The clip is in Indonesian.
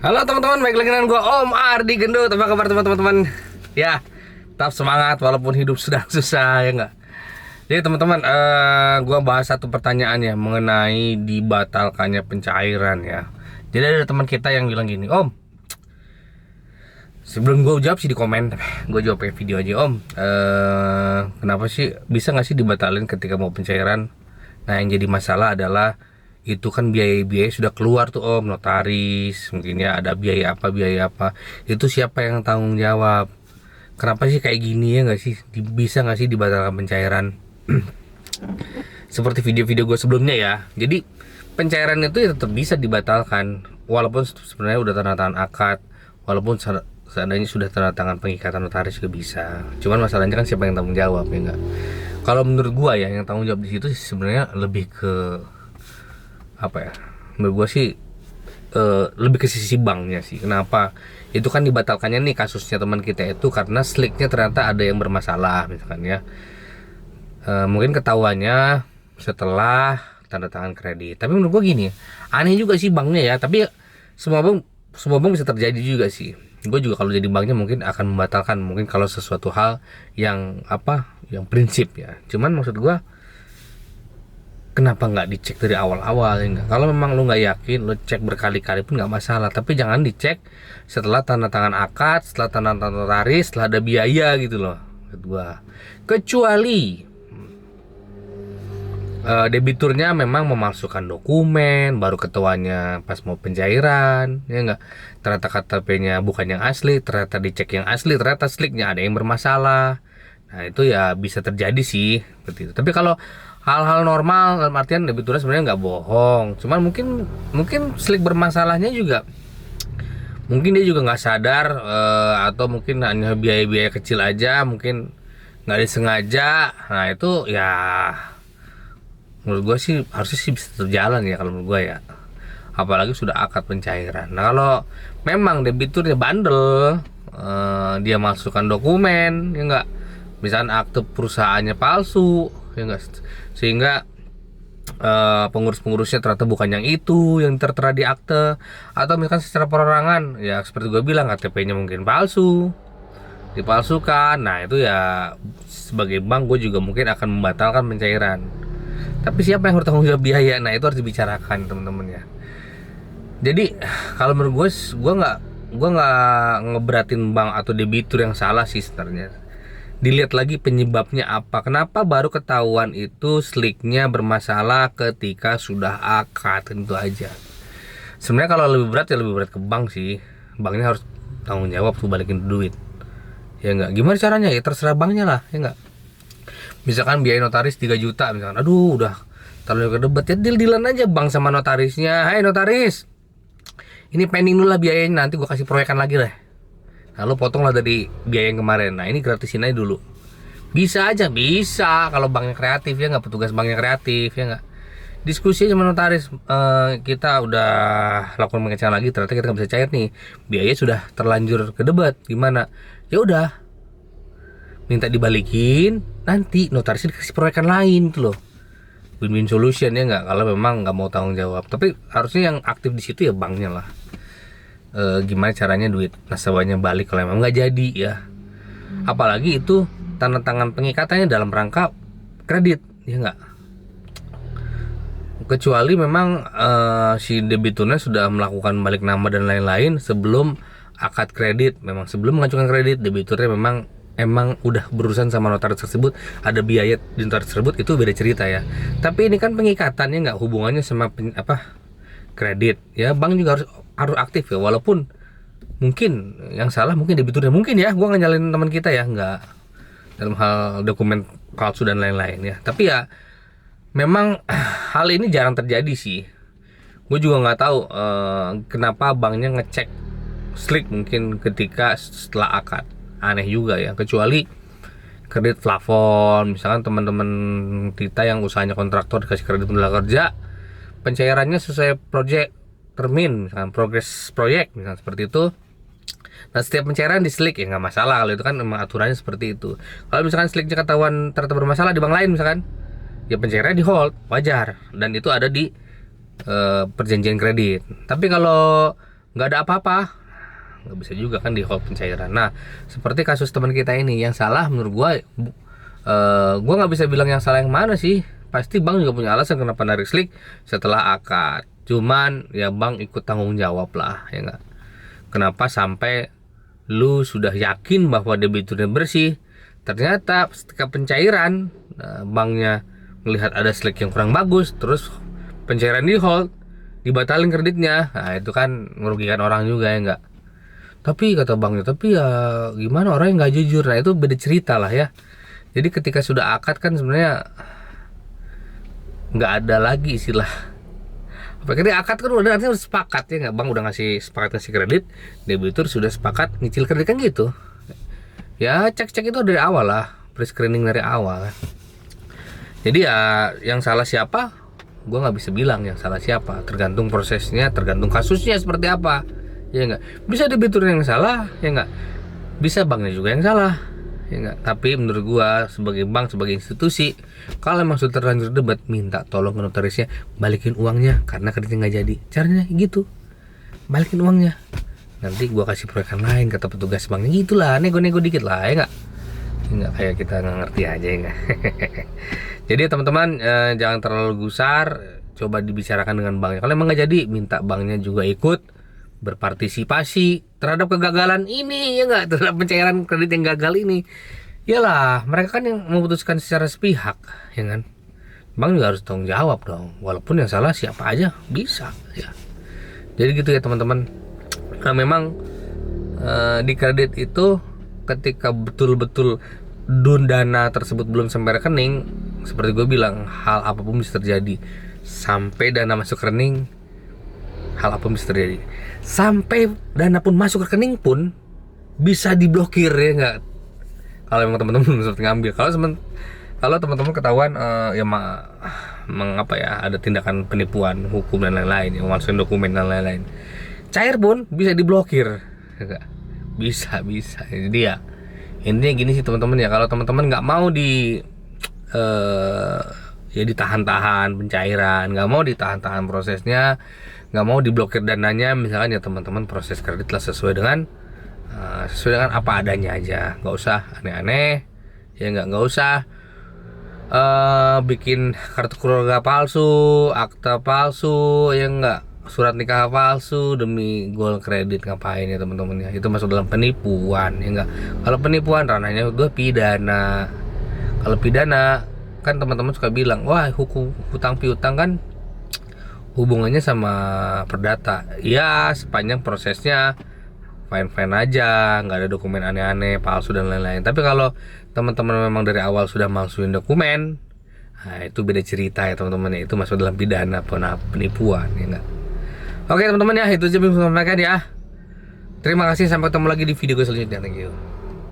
Halo teman-teman, baik lagi dengan gue Om Ardi Gendut. Apa kabar teman-teman? Ya, tetap semangat walaupun hidup sedang susah, ya enggak? Jadi teman-teman, gue bahas satu pertanyaan ya mengenai dibatalkannya pencairan ya. Jadi ada teman kita yang bilang gini, Om, sebelum gue jawab sih di komen, gue jawab pakai video aja. Om, kenapa sih bisa nggak sih dibatalin ketika mau pencairan? Nah, yang jadi masalah adalah itu kan biaya-biaya sudah keluar tuh Om, notaris, mungkin ya ada biaya apa, itu siapa yang tanggung jawab? Kenapa sih kayak gini ya nggak sih? Bisa nggak sih dibatalkan pencairan? Seperti video-video gue sebelumnya ya. Jadi pencairan itu ya tetap bisa dibatalkan walaupun sebenarnya udah tanda tangan akad, walaupun seandainya sudah tanda tangan pengikatan notaris juga bisa. Cuman masalahnya kan siapa yang tanggung jawab ya enggak? Kalau menurut gua ya yang tanggung jawab di situ sebenarnya lebih ke apa ya? Menurut gua sih lebih ke sisi banknya sih. Kenapa? Itu kan dibatalkannya nih kasusnya teman kita itu karena sliknya ternyata ada yang bermasalah misalkan ya. Mungkin ketahuannya setelah tanda tangan kredit. Tapi menurut gua gini, aneh juga sih banknya ya. Tapi semua bank bisa terjadi juga sih. Gue juga kalau jadi banknya mungkin akan membatalkan mungkin kalau sesuatu hal yang yang prinsip ya. Cuman maksud gue kenapa nggak dicek dari awal-awal ya enggak? Kalau memang lu nggak yakin, lu cek berkali-kali pun nggak masalah. Tapi jangan dicek setelah tanda tangan akad, setelah tanda tangan notaris, setelah ada biaya gitu loh. Kedua, kecuali debiturnya memang memalsukan dokumen, baru ketahuannya pas mau pencairan, ya enggak. Ternyata KTP-nya bukan yang asli, ternyata dicek yang asli, ternyata sliknya ada yang bermasalah. Nah itu ya bisa terjadi sih, seperti itu. Tapi kalau hal-hal normal, dalam artian debiturnya sebenarnya nggak bohong, cuman mungkin slik bermasalahnya juga, mungkin dia juga nggak sadar, atau mungkin hanya biaya-biaya kecil aja, mungkin nggak disengaja. Nah itu ya menurut gue sih harusnya sih bisa terjalan ya kalau menurut gue ya, apalagi sudah akad pencairan. Nah kalau memang debiturnya bandel, dia masukkan dokumen ya enggak, misalnya akte perusahaannya palsu ya enggak, sehingga pengurus-pengurusnya ternyata bukan yang itu yang tertera di akte, atau misalkan secara perorangan ya seperti gue bilang KTP-nya mungkin palsu, dipalsukan. Nah itu ya sebagai bank gue juga mungkin akan membatalkan pencairan. Tapi siapa yang bertanggung jawab biaya? Nah itu harus dibicarakan teman-teman ya. Jadi kalau menurut gue nggak ngeberatin bank atau debitur yang salah sih sebenarnya. Dilihat lagi penyebabnya apa. Kenapa baru ketahuan itu sliknya bermasalah ketika sudah akad, tentu aja. Sebenarnya kalau lebih berat ya lebih berat ke bank sih. Banknya harus tanggung jawab tuh balikin duit. Ya enggak? Gimana caranya? Ya terserah banknya lah, ya enggak? Misalkan biaya notaris 3 juta misalkan, aduh udah terlalu kedebat ya, deal-dealan aja bang sama notarisnya. Hai notaris, ini pending dulu lah biayanya, nanti gue kasih proyekan lagi lah, nah lo potong lah dari biaya yang kemarin, nah ini gratisin aja dulu. Bisa aja, bisa kalau banknya kreatif ya nggak, petugas banknya kreatif ya nggak. Diskusi aja sama notaris, kita udah lakukan pengecekan lagi, ternyata kita nggak bisa cair nih, biaya sudah terlanjur kedebat, gimana? Ya udah, minta dibalikin, nanti notarisnya dikasih proyekan lain gitu loh. Win-win solution ya nggak, kalau memang nggak mau tanggung jawab. Tapi harusnya yang aktif di situ ya banknya lah. Gimana caranya duit nasabahnya balik kalau memang nggak jadi ya. Apalagi itu tanda tangan pengikatannya dalam rangka kredit ya nggak. Kecuali memang si debiturnya sudah melakukan balik nama dan lain-lain sebelum akad kredit. Memang sebelum mengajukan kredit, debiturnya emang udah berurusan sama notaris tersebut, ada biaya di notaris tersebut, itu beda cerita ya. Tapi ini kan pengikatannya nggak hubungannya sama kredit ya, bank juga harus aktif ya, walaupun mungkin yang salah mungkin debiturnya, mungkin ya, gua nggak nyalain teman kita ya, nggak dalam hal dokumen palsu dan lain-lain ya. Tapi ya memang hal ini jarang terjadi sih. Gue juga nggak tahu kenapa banknya ngecek slik mungkin ketika setelah akad. Aneh juga ya, kecuali kredit plafon, misalkan teman-teman kita yang usahanya kontraktor dikasih kredit tenaga kerja, pencairannya sesuai project termin, misalkan progres proyek misalkan seperti itu. Nah setiap pencairan di slik ya nggak masalah, kalau itu kan memang aturannya seperti itu. Kalau misalkan sliknya ketahuan ternyata bermasalah di bank lain misalkan, ya pencairannya di hold, wajar, dan itu ada di perjanjian kredit. Tapi kalau nggak ada apa-apa, nggak bisa juga kan di hold pencairan. Nah, seperti kasus teman kita ini, yang salah menurut gua nggak bisa bilang yang salah yang mana sih. Pasti bank juga punya alasan kenapa narik slik setelah akad. Cuman ya bank ikut tanggung jawab lah, ya nggak. Kenapa sampai lu sudah yakin bahwa debiturnya bersih, ternyata ketika pencairan, banknya melihat ada slik yang kurang bagus, terus pencairan di hold, dibatalin kreditnya. Nah, itu kan merugikan orang juga, ya nggak. Tapi kata banknya, tapi ya gimana, orang yang nggak jujur. Nah, itu beda cerita lah ya. Jadi ketika sudah akad kan sebenarnya nggak ada lagi istilah apa, ketika akad kan udah artinya udah sepakat, ya nggak, bang udah ngasih kredit, debitur sudah sepakat nyicil kredit kan gitu. Ya cek itu dari awal lah, pre-screening dari awal kan. Jadi ya yang salah siapa, gue nggak bisa bilang yang salah siapa, tergantung prosesnya, tergantung kasusnya seperti apa, ya nggak. Bisa debitur yang salah, ya nggak, bisa banknya juga yang salah, ya nggak. Tapi menurut gue sebagai bank, sebagai institusi, kalau emang sudah terlanjur debat, minta tolong ke notarisnya balikin uangnya karena kreditnya nggak jadi. Caranya gitu, balikin uangnya, nanti gue kasih proyekan lain kata petugas banknya, gitulah, nego-nego dikit lah, ya nggak. Nggak kayak kita nggak ngerti aja, ya nggak. Jadi teman-teman, jangan terlalu gusar, coba dibicarakan dengan banknya. Kalau emang nggak jadi, minta banknya juga ikut berpartisipasi terhadap kegagalan ini, ya nggak, terhadap pencairan kredit yang gagal ini. Yalah, mereka kan yang memutuskan secara sepihak, ya kan. Bank juga harus tanggung jawab dong, walaupun yang salah siapa aja bisa, ya. Jadi gitu ya teman-teman. Nah, memang di kredit itu ketika betul-betul dana tersebut belum sampai rekening, seperti gue bilang, hal apapun bisa terjadi. Sampai dana masuk rekening, hal apapun bisa terjadi. Sampai dana pun masuk rekening pun bisa diblokir, ya nggak. Kalau memang teman-teman belum sempat ngambil. Kalau teman-teman ketahuan ya mengapa ya, ada tindakan penipuan hukum dan lain-lain, yang memalsukan dokumen dan lain-lain, cair pun bisa diblokir, ya nggak? Bisa. Jadi ya intinya gini sih teman-teman ya, kalau teman-teman nggak mau ya ditahan-tahan pencairan, nggak mau ditahan-tahan prosesnya, nggak mau diblokir dananya, misalkan ya teman-teman proses kredit lah sesuai dengan apa adanya aja, nggak usah aneh-aneh, ya nggak usah bikin kartu keluarga palsu, akta palsu, ya nggak, surat nikah palsu demi goal kredit. Ngapain ya teman-teman ya, itu masuk dalam penipuan, ya enggak. Kalau penipuan ranahnya udah pidana. Kalau pidana kan teman-teman suka bilang, wah hukum hutang piutang kan hubungannya sama perdata. Ya sepanjang prosesnya fine aja, nggak ada dokumen aneh-aneh palsu dan lain-lain. Tapi kalau teman-teman memang dari awal sudah malsuin dokumen, nah itu beda cerita ya teman-teman ya, itu masuk dalam pidana penipuan, ya enggak. Oke teman-teman ya, itu aja yang bisa saya sampaikan ya. Terima kasih, sampai ketemu lagi di video gue selanjutnya. Thank you.